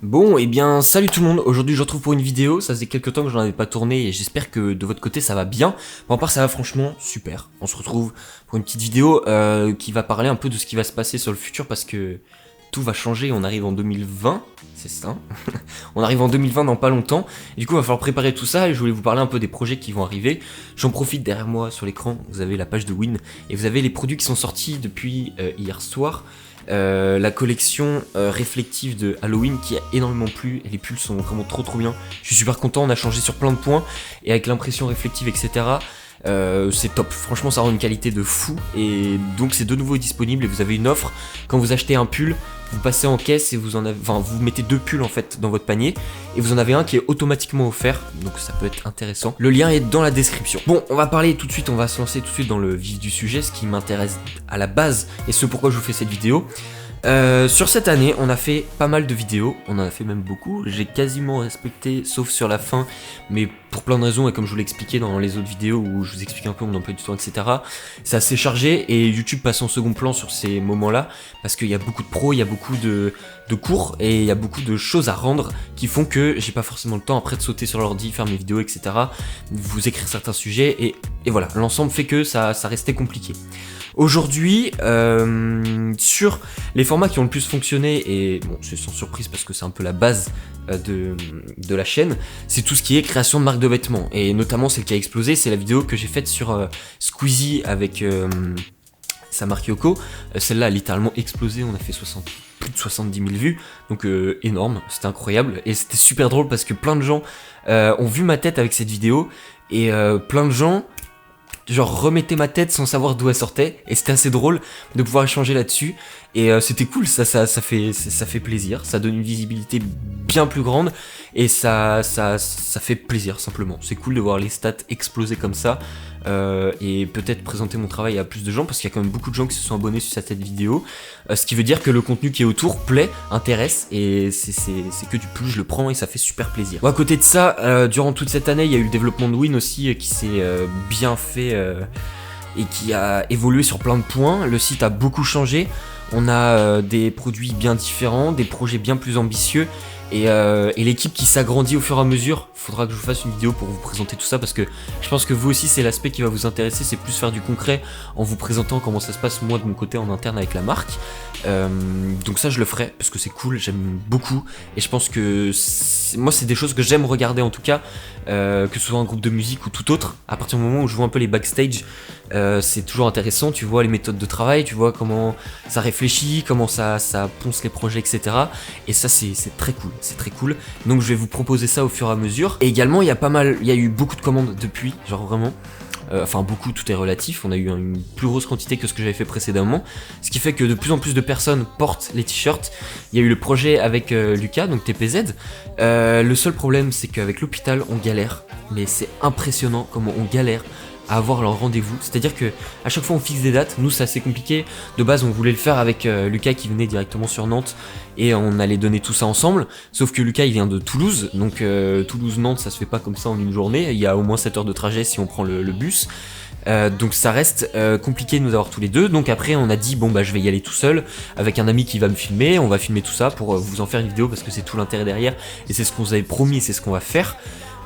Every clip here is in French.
Bon, et bien salut tout le monde, aujourd'hui je vous retrouve pour une vidéo, ça faisait quelques temps que j'en avais pas tourné et j'espère que de votre côté ça va bien. Pour ma part ça va franchement super, on se retrouve pour une petite vidéo qui va parler un peu de ce qui va se passer sur le futur parce que tout va changer, on arrive en 2020, c'est ça, on arrive en 2020 dans pas longtemps, et du coup il va falloir préparer tout ça et je voulais vous parler un peu des projets qui vont arriver. J'en profite, derrière moi sur l'écran, vous avez la page de Win et vous avez les produits qui sont sortis depuis hier soir. La collection réflective de Halloween qui a énormément plu, et les pulls sont vraiment trop bien. Je suis super content, on a changé sur plein de points et avec l'impression réflective etc. C'est top, franchement ça rend une qualité de fou et donc c'est de nouveau disponible et vous avez une offre quand vous achetez un pull, vous passez en caisse et vous mettez 2 pulls en fait dans votre panier et vous en avez un qui est automatiquement offert, donc ça peut être intéressant. Le lien est dans la description. Bon, on va parler tout de suite, on va se lancer tout de suite dans le vif du sujet, ce qui m'intéresse à la base et ce pourquoi je vous fais cette vidéo. Sur cette année, on a fait pas mal de vidéos, on en a fait même beaucoup, j'ai quasiment respecté, sauf sur la fin, mais pour plein de raisons, et comme je vous l'ai expliqué dans les autres vidéos où je vous explique un peu mon emploi du temps, etc. C'est assez chargé, et YouTube passe en second plan sur ces moments-là, parce qu'il y a beaucoup de pros, il y a beaucoup de cours, et il y a beaucoup de choses à rendre, qui font que j'ai pas forcément le temps après de sauter sur l'ordi, faire mes vidéos, etc. Vous écrire certains sujets, et voilà, l'ensemble fait que ça restait compliqué. Aujourd'hui, sur les formats qui ont le plus fonctionné, et bon, c'est sans surprise parce que c'est un peu la base de la chaîne, c'est tout ce qui est création de marques de vêtements, et notamment celle qui a explosé, c'est la vidéo que j'ai faite sur Squeezie avec sa marque Yoko. Celle-là a littéralement explosé, on a fait plus de 70 000 vues, donc énorme, c'était incroyable, et c'était super drôle parce que plein de gens ont vu ma tête avec cette vidéo, et plein de gens genre remettaient ma tête sans savoir d'où elle sortait, et c'était assez drôle de pouvoir échanger là-dessus, et c'était cool, ça fait plaisir, ça donne une visibilité bien plus grande, et ça fait plaisir simplement, c'est cool de voir les stats exploser comme ça, et peut-être présenter mon travail à plus de gens, parce qu'il y a quand même beaucoup de gens qui se sont abonnés sur cette vidéo, ce qui veut dire que le contenu qui est autour plaît, intéresse, et c'est que du plus, je le prends et ça fait super plaisir. Bon, à côté de ça, durant toute cette année, il y a eu le développement de Win aussi qui s'est bien fait et qui a évolué sur plein de points. Le site a beaucoup changé, on a des produits bien différents, des projets bien plus ambitieux, et l'équipe qui s'agrandit au fur et à mesure. Faudra que je vous fasse une vidéo pour vous présenter tout ça, parce que je pense que vous aussi c'est l'aspect qui va vous intéresser, c'est plus faire du concret en vous présentant comment ça se passe moi de mon côté en interne avec la marque. Donc ça je le ferai parce que c'est cool, j'aime beaucoup, et je pense que moi c'est des choses que j'aime regarder en tout cas, que ce soit un groupe de musique ou tout autre. À partir du moment où je vois un peu les backstage, c'est toujours intéressant, tu vois les méthodes de travail, tu vois comment ça réfléchit, comment ça ponce les projets, etc. Et ça c'est très cool, c'est très cool. Donc je vais vous proposer ça au fur et à mesure. Et également il y a eu beaucoup de commandes depuis, genre vraiment. Enfin beaucoup, tout est relatif, on a eu une plus grosse quantité que ce que j'avais fait précédemment, ce qui fait que de plus en plus de personnes portent les t-shirts. Il y a eu le projet avec Lucas, donc TPZ. Le seul problème c'est qu'avec l'hôpital on galère, mais c'est impressionnant comment on galère à avoir leur rendez-vous, c'est-à-dire que à chaque fois on fixe des dates, nous c'est assez compliqué, de base on voulait le faire avec Lucas qui venait directement sur Nantes et on allait donner tout ça ensemble, sauf que Lucas il vient de Toulouse, donc Toulouse-Nantes ça se fait pas comme ça en une journée, il y a au moins 7 heures de trajet si on prend le bus, donc ça reste compliqué de nous avoir tous les deux. Donc après on a dit bon bah je vais y aller tout seul avec un ami qui va me filmer, on va filmer tout ça pour vous en faire une vidéo parce que c'est tout l'intérêt derrière et c'est ce qu'on vous avait promis et c'est ce qu'on va faire.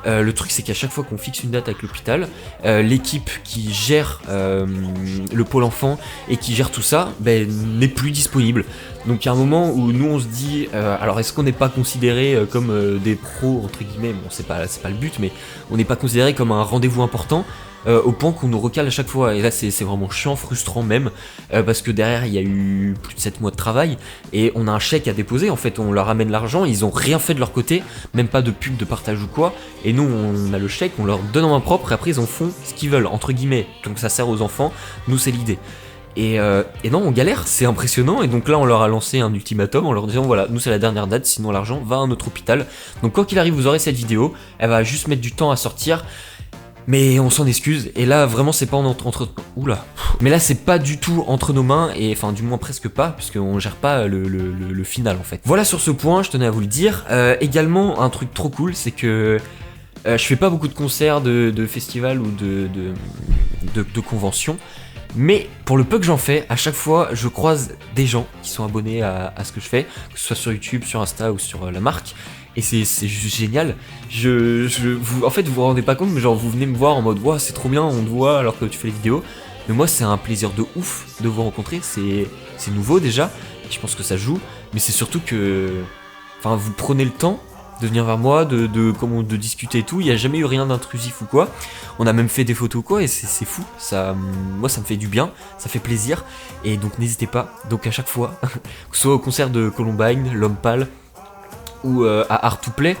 Le truc c'est qu'à chaque fois qu'on fixe une date avec l'hôpital, l'équipe qui gère le pôle enfant et qui gère tout ça n'est plus disponible. Donc il y a un moment où nous on se dit alors est-ce qu'on n'est pas considéré comme des pros entre guillemets, bon c'est pas le but, mais on n'est pas considéré comme un rendez-vous important, au point qu'on nous recale à chaque fois, et là c'est vraiment chiant, frustrant même, parce que derrière il y a eu plus de 7 mois de travail et on a un chèque à déposer, en fait on leur amène l'argent, ils ont rien fait de leur côté, même pas de pub de partage ou quoi, et nous on a le chèque, on leur donne en main propre et après ils en font ce qu'ils veulent entre guillemets, donc ça sert aux enfants, nous c'est l'idée. Et non, on galère, c'est impressionnant, et donc là on leur a lancé un ultimatum en leur disant voilà, nous c'est la dernière date, sinon l'argent va à un autre hôpital. Donc quoi qu'il arrive vous aurez cette vidéo, elle va juste mettre du temps à sortir, mais on s'en excuse, et là vraiment c'est pas entre oula. Mais là c'est pas du tout entre nos mains, et enfin du moins presque pas, puisqu'on gère pas le final en fait. Voilà sur ce point, je tenais à vous le dire. Également un truc trop cool, c'est que je fais pas beaucoup de concerts, de festivals ou de conventions. Mais pour le peu que j'en fais, à chaque fois je croise des gens qui sont abonnés à ce que je fais, que ce soit sur YouTube, sur Insta ou sur la marque. Et c'est juste génial. En fait, vous vous rendez pas compte, mais genre vous venez me voir en mode wow, c'est trop bien, on te voit alors que tu fais les vidéos. Mais moi, c'est un plaisir de ouf de vous rencontrer. C'est nouveau déjà. Je pense que ça joue. Mais c'est surtout que, enfin, vous prenez le temps de venir vers moi, de discuter et tout. Il n'y a jamais eu rien d'intrusif ou quoi. On a même fait des photos quoi, et c'est fou. Moi, ça me fait du bien, ça fait plaisir. Et donc, n'hésitez pas. Donc, à chaque fois, que ce soit au concert de Columbine, L'Homme Pâle, ou à Art to Play,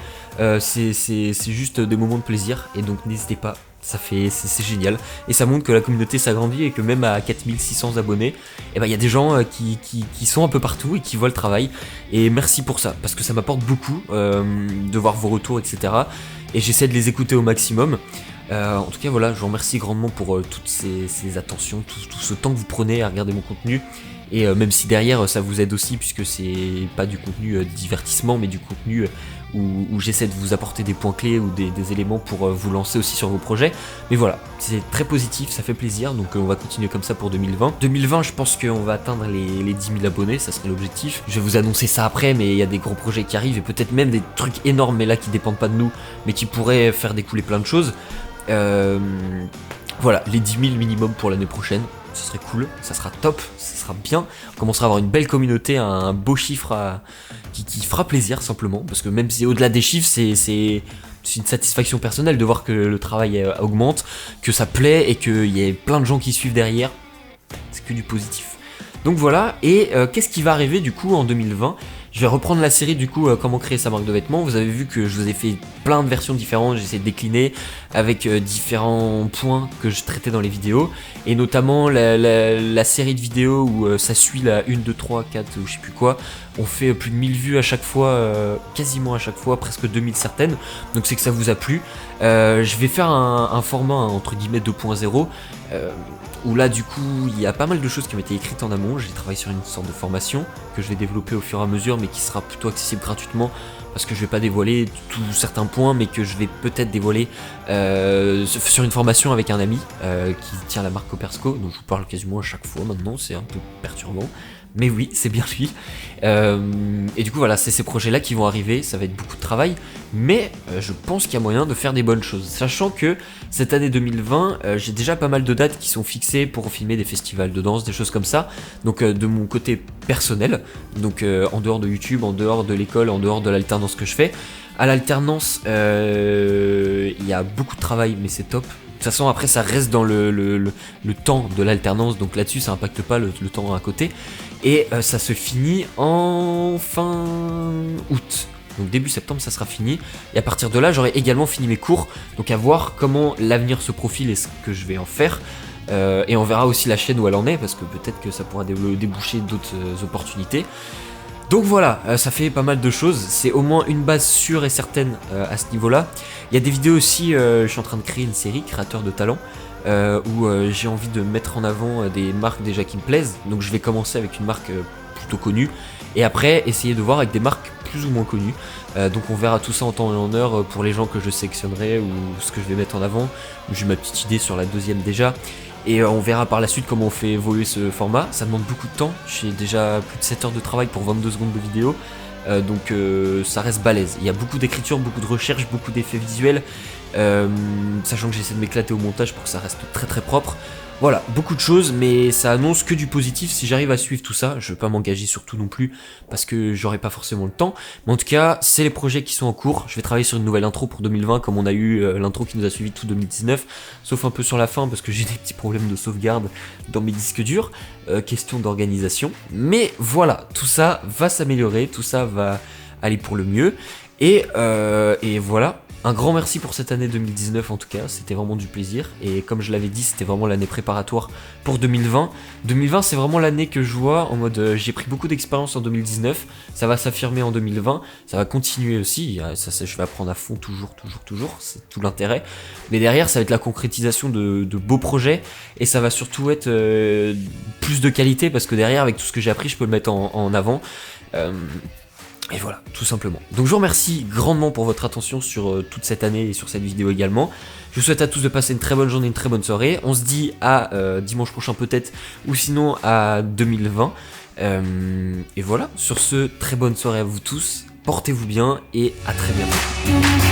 c'est juste des moments de plaisir. Et donc, n'hésitez pas. C'est génial. Et ça montre que la communauté s'agrandit et que même à 4600 abonnés, il y a des gens qui sont un peu partout et qui voient le travail. Et merci pour ça, parce que ça m'apporte beaucoup de voir vos retours, etc. Et j'essaie de les écouter au maximum. En tout cas, voilà, je vous remercie grandement pour toutes ces attentions, tout ce temps que vous prenez à regarder mon contenu. Et même si derrière ça vous aide aussi, puisque c'est pas du contenu divertissement, mais du contenu où j'essaie de vous apporter des points clés ou des éléments pour vous lancer aussi sur vos projets. Mais voilà, c'est très positif, ça fait plaisir, donc on va continuer comme ça pour 2020. 2020, je pense qu'on va atteindre les 10 000 abonnés, ça serait l'objectif. Je vais vous annoncer ça après, mais il y a des gros projets qui arrivent, et peut-être même des trucs énormes, mais là qui dépendent pas de nous, mais qui pourraient faire découler plein de choses. Voilà, les 10 000 minimum pour l'année prochaine. Ce serait cool, ça sera top, ça sera bien. On commencera à avoir une belle communauté, un beau chiffre qui fera plaisir simplement. Parce que même si au-delà des chiffres, c'est une satisfaction personnelle de voir que le travail augmente, que ça plaît et qu'il y ait plein de gens qui suivent derrière. C'est que du positif. Donc voilà, et qu'est-ce qui va arriver du coup en 2020 ? Je vais reprendre la série du coup comment créer sa marque de vêtements. Vous avez vu que je vous ai fait plein de versions différentes, j'ai essayé de décliner avec différents points que je traitais dans les vidéos. Et notamment la série de vidéos où ça suit la 1, 2, 3, 4 ou je sais plus quoi. On fait plus de 1000 vues à chaque fois, quasiment à chaque fois, presque 2000 certaines. Donc c'est que ça vous a plu. Je vais faire un format entre guillemets 2.0. Où là du coup il y a pas mal de choses qui ont été écrites en amont. J'ai travaillé sur une sorte de formation que je vais développer au fur et à mesure, mais qui sera plutôt accessible gratuitement, parce que je vais pas dévoiler tous certains points, mais que je vais peut-être dévoiler sur une formation avec un ami qui tient la marque Coppersco, dont je vous parle quasiment à chaque fois maintenant, c'est un peu perturbant. Mais oui, c'est bien lui. Et du coup, voilà, c'est ces projets-là qui vont arriver. Ça va être beaucoup de travail. Mais je pense qu'il y a moyen de faire des bonnes choses. Sachant que cette année 2020, j'ai déjà pas mal de dates qui sont fixées pour filmer des festivals de danse, des choses comme ça. Donc de mon côté personnel. Donc en dehors de YouTube, en dehors de l'école, en dehors de l'alternance que je fais. À l'alternance, il y a beaucoup de travail, mais c'est top. De toute façon, après, ça reste dans le temps de l'alternance. Donc là-dessus, ça impacte pas le temps à côté. Et ça se finit en fin août. Donc début septembre ça sera fini. Et à partir de là j'aurai également fini mes cours. Donc à voir comment l'avenir se profile et ce que je vais en faire. Et on verra aussi la chaîne où elle en est, parce que peut-être que ça pourra déboucher d'autres opportunités. Donc voilà, ça fait pas mal de choses. C'est au moins une base sûre et certaine à ce niveau là. Il y a des vidéos aussi, je suis en train de créer une série créateur de talent, où j'ai envie de mettre en avant des marques déjà qui me plaisent. Donc je vais commencer avec une marque plutôt connue, et après essayer de voir avec des marques plus ou moins connues. Donc on verra tout ça en temps et en heure pour les gens que je sélectionnerai ou ce que je vais mettre en avant. J'ai ma petite idée sur la deuxième déjà. Et on verra par la suite comment on fait évoluer ce format. Ça demande beaucoup de temps, j'ai déjà plus de 7 heures de travail pour 22 secondes de vidéo. Donc ça reste balèze. Il y a beaucoup d'écriture, beaucoup de recherche, beaucoup d'effets visuels. Sachant que j'essaie de m'éclater au montage pour que ça reste très très propre. Voilà, beaucoup de choses, mais ça annonce que du positif si j'arrive à suivre tout ça. Je vais pas m'engager sur tout non plus, parce que j'aurai pas forcément le temps. Mais en tout cas, c'est les projets qui sont en cours. Je vais travailler sur une nouvelle intro pour 2020, comme on a eu l'intro qui nous a suivi tout 2019. Sauf un peu sur la fin, parce que j'ai des petits problèmes de sauvegarde dans mes disques durs. Question d'organisation. Mais voilà, tout ça va s'améliorer, tout ça va aller pour le mieux. Et voilà. Un grand merci pour cette année 2019 en tout cas, c'était vraiment du plaisir. Et comme je l'avais dit, c'était vraiment l'année préparatoire pour 2020. 2020 c'est vraiment l'année que je vois en mode j'ai pris beaucoup d'expérience en 2019, ça va s'affirmer en 2020, ça va continuer aussi, je vais apprendre à fond toujours, c'est tout l'intérêt. Mais derrière ça va être la concrétisation de beaux projets, et ça va surtout être plus de qualité, parce que derrière avec tout ce que j'ai appris je peux le mettre en avant. Et voilà, tout simplement. Donc je vous remercie grandement pour votre attention sur toute cette année et sur cette vidéo également. Je vous souhaite à tous de passer une très bonne journée, une très bonne soirée. On se dit à dimanche prochain peut-être, ou sinon à 2020. Et voilà, sur ce, très bonne soirée à vous tous. Portez-vous bien et à très bientôt.